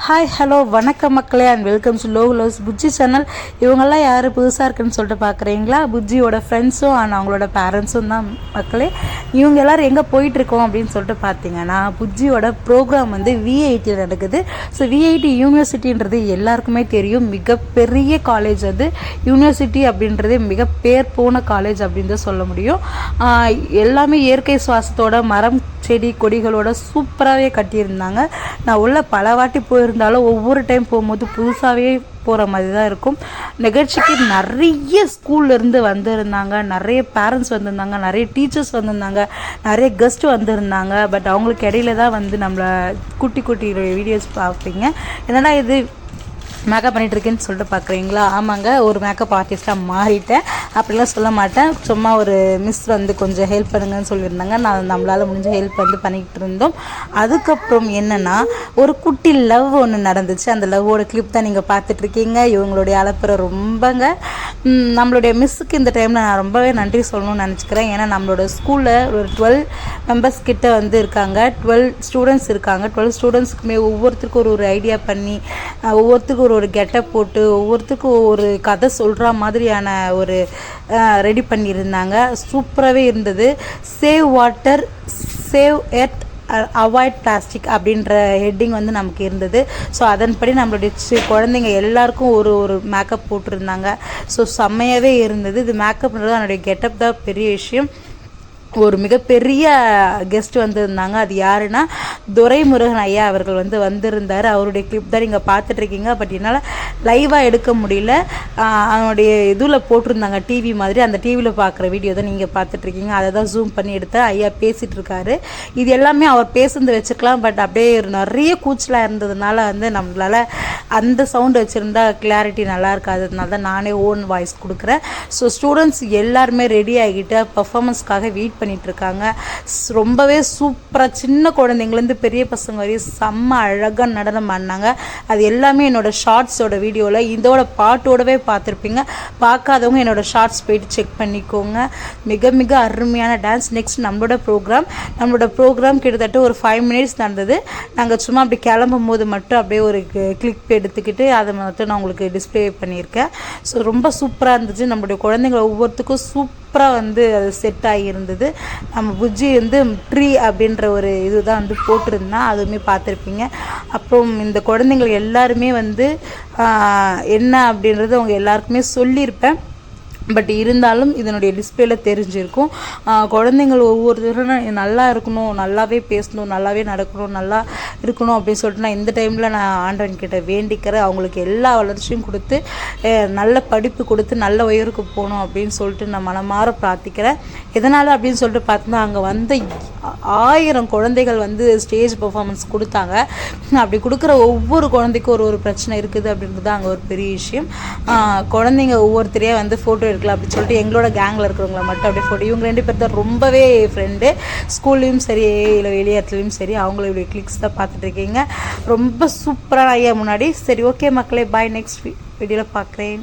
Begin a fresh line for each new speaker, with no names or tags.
Hi hello வணக்கம் மக்களே and welcome to loaves Bujji channel. இவங்கெல்லாம் யார் புதுசாக இருக்குன்னு சொல்லிட்டு பார்க்குறீங்களா? புஜ்ஜியோட ஃப்ரெண்ட்ஸும் அண்ட் அவங்களோட பேரண்ட்ஸும் தான் மக்களே. இவங்க எல்லோரும் எங்கே போயிட்டுருக்கோம் அப்படின்னு சொல்லிட்டு பார்த்தீங்கன்னா, புஜ்ஜியோட ப்ரோக்ராம் வந்து விஐடியில் நடக்குது. ஸோ விஐடி யூனிவர்சிட்டின்றது எல்லாருக்குமே தெரியும், மிகப்பெரிய காலேஜ். அது யூனிவர்சிட்டி அப்படின்றது மிக பேர் போன காலேஜ் அப்படின்னு தான் சொல்ல முடியும். எல்லாமே இயற்கை சுவாசத்தோட மரம் செடி கொடிகளோட சூப்பராகவே கட்டியிருந்தாங்க. நான் உள்ள பல வாட்டி போயிருந்தாலும் ஒவ்வொரு டைம் போகும்போது புதுசாகவே போகிற மாதிரி தான் இருக்கும். நிகழ்ச்சிக்கு நிறைய ஸ்கூல்லேருந்து வந்திருந்தாங்க, நிறைய பேரண்ட்ஸ் வந்திருந்தாங்க, நிறைய டீச்சர்ஸ் வந்திருந்தாங்க, நிறைய கெஸ்ட் வந்திருந்தாங்க. பட் அவங்களுக்கு இடையில தான் வந்து நம்மளை குட்டி குட்டி வீடியோஸ் பார்ப்பீங்க. என்னடா இது மேக்கப் பண்ணிகிட்ருக்கேன்னு சொல்லிட்டு பார்க்குறீங்களா? ஆமாங்க, ஒரு மேக்கப் ஆர்டிஸ்ட்டாக மாறிட்டேன். அப்படிலாம் சொல்ல மாட்டேன். சும்மா ஒரு மிஸ் வந்து கொஞ்சம் ஹெல்ப் பண்ணுங்கன்னு சொல்லியிருந்தாங்க. நான் நம்மளால் முடிஞ்ச ஹெல்ப் வந்து பண்ணிக்கிட்டு இருந்தோம். அதுக்கப்புறம் என்னென்னா, ஒரு குட்டி லவ் ஒன்று நடந்துச்சு. அந்த லவ்வோட கிளிப் தான் நீங்கள் பார்த்துட்ருக்கீங்க. இவங்களுடைய அலப்புற ரொம்பங்க. நம்மளுடைய மிஸ்ஸுக்கு இந்த டைமில் நான் ரொம்பவே நன்றி சொல்லணும்னு நினச்சிக்கிறேன். ஏன்னா நம்மளோட ஸ்கூலில் ஒரு 12 மெம்பர்ஸ் கிட்ட வந்து இருக்காங்க, 12 ஸ்டூடெண்ட்ஸ் இருக்காங்க. 12 ஸ்டூடெண்ட்ஸுக்குமே ஒவ்வொருத்தருக்கும் ஒரு ஐடியா பண்ணி, ஒவ்வொருத்தருக்கும் ஒரு கெட்டப் போட்டு, ஒவ்வொருத்தருக்கும் ஒரு கதை சொல்கிற மாதிரியான ஒரு ரெடி பண்ணியிருந்தாங்க. சூப்பராகவே இருந்தது. Save water, save earth, avoid plastic அப்படின்ற ஹெட்டிங் வந்து நமக்கு இருந்தது. ஸோ அதன்படி நம்மளுடைய குழந்தைங்க எல்லாருக்கும் ஒரு மேக்கப் போட்டிருந்தாங்க. ஸோ செம்மையாகவே இருந்தது. இது மேக்கப்ன்றது என்னுடைய கெட்டப் தான் பெரிய விஷயம். ஒரு மிகப்பெரிய கெஸ்ட் வந்திருந்தாங்க. அது யாருன்னா, துரைமுருகன் ஐயா அவர்கள் வந்து வந்திருந்தார். அவருடைய கிளிப் தான் நீங்கள் பார்த்துட்ருக்கீங்க. பட் என்னால் லைவாக எடுக்க முடியல. அவனுடைய இதில் போட்டிருந்தாங்க, டிவி மாதிரி. அந்த டிவியில் பார்க்குற வீடியோ தான் நீங்கள் பார்த்துட்ருக்கீங்க. அதை தான் ஜூம் பண்ணி எடுத்து ஐயா பேசிகிட்டு இருக்காரு. இது எல்லாமே அவர் பேசுனது வச்சுக்கலாம். பட் அப்படியே நிறைய கூச்சலாக இருந்ததுனால வந்து நம்மளால் அந்த சவுண்டு வச்சுருந்தா கிளாரிட்டி நல்லா இருக்காததுனால தான் நானே ஓன் வாய்ஸ் கொடுக்குறேன். ஸோ ஸ்டூடெண்ட்ஸ் எல்லாருமே ரெடி ஆகிட்டு பர்ஃபார்மன்ஸ்க்காக வெயிட் பண்ணிகிட்ருக்காங்க. ரொம்பவே சூப்பராக சின்ன குழந்தைங்கலேருந்து பெரிய பசங்க வரையும் செம்ம அழகாக நடனம் ஆடினாங்க. அது எல்லாமே என்னோடய ஷார்ட்ஸோட வீடியோவில் இதோட பாட்டோடவே பார்த்துருப்பீங்க. பார்க்காதவங்க என்னோடய ஷார்ட்ஸ் போயிட்டு செக் பண்ணிக்கோங்க. மிக மிக அருமையான டான்ஸ். நெக்ஸ்ட் நம்மளோட ப்ரோக்ராம் கிட்டத்தட்ட ஒரு 5 மினிட்ஸ் நடந்தது. நாங்கள் சும்மா அப்படி கிளம்பும் போது மட்டும் அப்படியே ஒரு கிளிக் எடுத்துக்கிட்டு அதை மட்டும் நான் உங்களுக்கு டிஸ்பிளே பண்ணியிருக்கேன். ஸோ ரொம்ப சூப்பராக இருந்துச்சு. நம்மளுடைய குழந்தைங்களை ஒவ்வொருத்துக்கும் சூப்பராக வந்து அது செட் ஆகியிருந்தது. நம்ம புஜ்ஜி வந்து ட்ரீ அப்படின்ற ஒரு இதுதான் வந்து போட்டிருந்தேன், அதுவுமே பார்த்துருப்பீங்க. அப்புறம் இந்த குழந்தைங்கள் எல்லாருமே வந்து என்ன அப்படின்றது அவங்க எல்லாருக்குமே சொல்லியிருப்பேன். பட் இருந்தாலும் இதனுடைய டிஸ்பிளேல தெரிஞ்சிருக்கும். குழந்தைங்கள் ஒவ்வொருத்தரும் நல்லா இருக்கணும், நல்லாவே பேசணும், நல்லாவே நடக்கணும், நல்லா இருக்கணும் அப்படின்னு சொல்லிட்டு நான் இந்த டைமில் நான் ஆண்டவன் கிட்ட வேண்டிக்கிறேன். அவங்களுக்கு எல்லா வளர்ச்சியும் கொடுத்து நல்ல படிப்பு கொடுத்து நல்ல உயருக்கு போகணும் அப்படின்னு சொல்லிட்டு நான் மனமாற பிரார்த்திக்கிறேன். எதனால் அப்படின்னு சொல்லிட்டு பார்த்தோன்னா, அங்கே வந்து 1000 குழந்தைகள் வந்து ஸ்டேஜ் பர்ஃபார்மன்ஸ் கொடுத்தாங்க. அப்படி கொடுக்குற ஒவ்வொரு குழந்தைக்கும் ஒரு பிரச்சனை இருக்குது அப்படின்றது அங்கே ஒரு பெரிய விஷயம். குழந்தைங்க ஒவ்வொருத்தரையாக வந்து ஃபோட்டோ எடுக்கலாம் அப்படின்னு சொல்லிட்டு எங்களோட கேங்கில் இருக்கிறவங்கள மட்டும் அப்படியே ஃபோட்டோ, இவங்க 2 பேர் தான் ரொம்பவே ஃப்ரெண்டு. ஸ்கூல்லையும் சரி இல்லை வெளியேற்றலையும் சரி அவங்களுடைய கிளிக்ஸ் தான் பார்த்துட்ருக்கீங்க. ரொம்ப சூப்பரான ஐயா முன்னாடி. சரி, ஓகே மக்களே, பாய். நெக்ஸ்ட் வீடியோவில் பார்க்குறேன்.